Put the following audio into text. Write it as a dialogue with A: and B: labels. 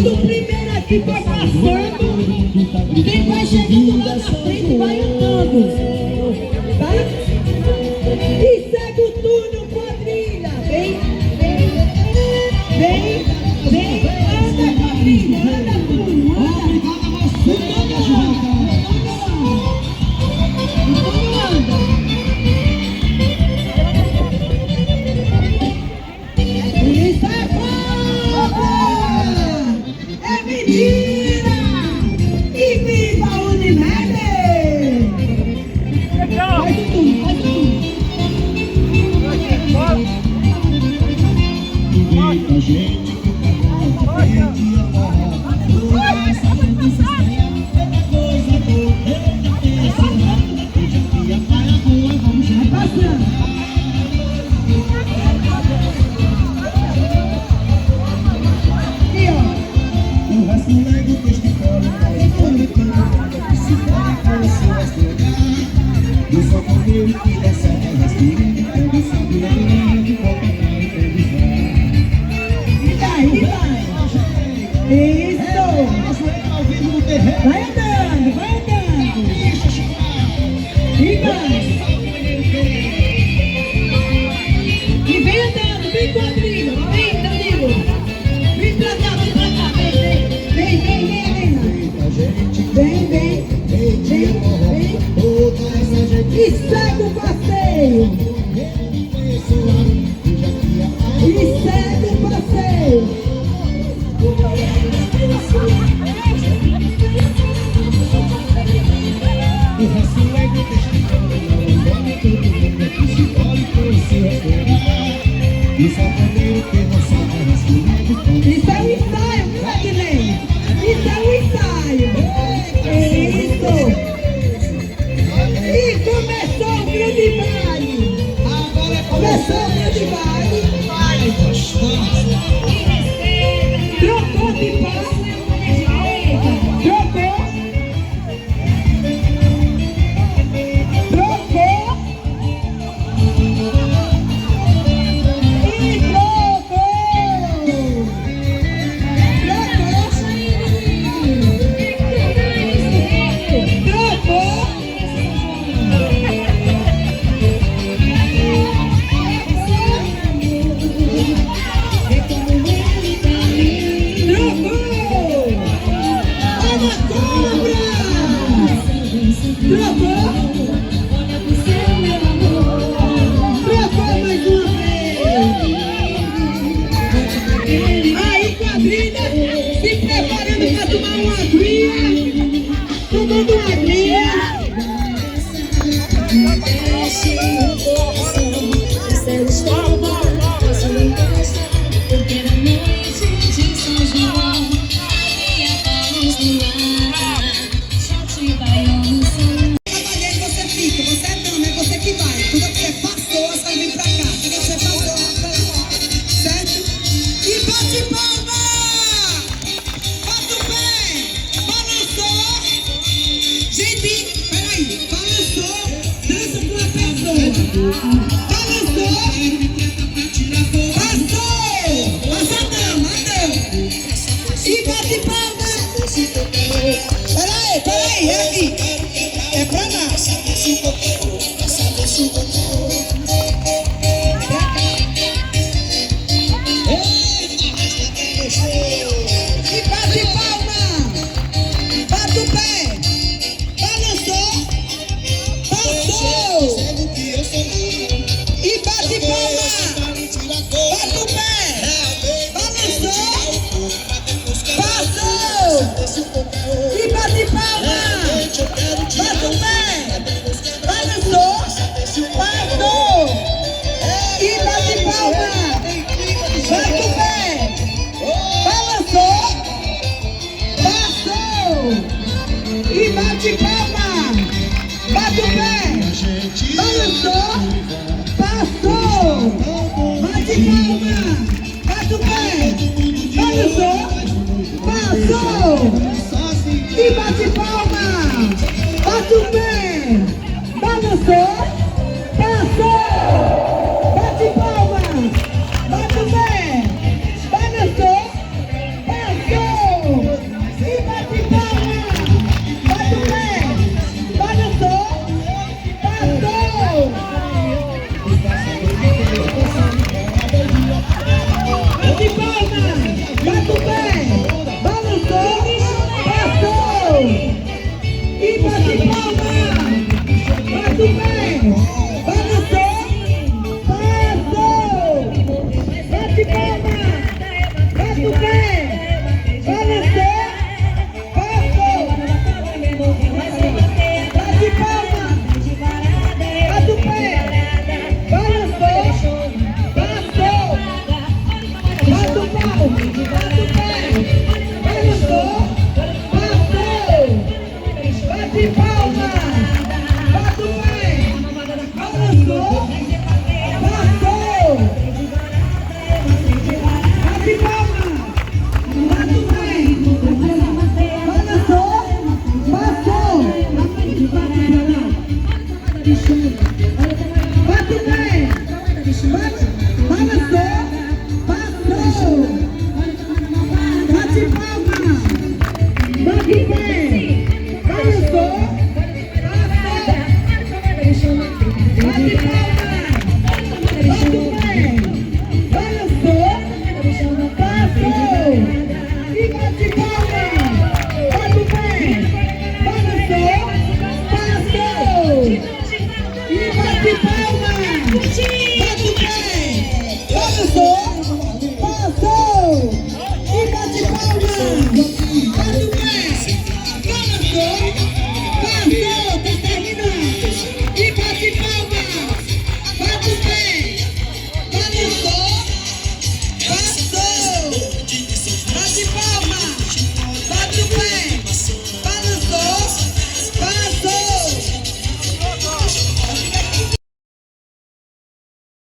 A: Quando o primeiro aqui for passando, quem vai chegando lá na frente vai andando, tá? E segue o túnel, quadrilha. Vem, vem, vem, vem. Anda, quadrilha, anda, túnel, anda. Isso é cobra! É mentira! E viva a Unimed! Faz o túnel, faz o túnel.
B: Muita gente que tá
A: Vai andando, vai andando. E vai. E vem andando, vem quadrilha. Vem, Danilo. Vem pra cá, vem. Vem, vem, vem, vem. Vem, vem, vem. E segue o passeio. E segue o passeio.
B: O resto é do testemunho, não vale todo mundo que se pode conhecer a história. E só primeiro que não sabe as
A: Isso é um ensaio, viu, Ednei? Isso é um ensaio. Isso. E começou o grande baile. Começou o grande baile. Trocou de paz. Peraí, é aqui. É pra nós. E bate palma. Bate o pé. Balançou. Passou. E bate palma. Bate o pé. Balançou. Passou. E bate palma. Bate o pé. Balançou. Passou. E bate palma. Bate o pé. Balançou. Passou. E bate palma. Bate o pé. Balançou. Passou. Bate palma. Bate o pé. Balançou. Passou. E bate palma. Bate o pé. Balançou. Passou. Bate palma. Bate palma! Bate pé!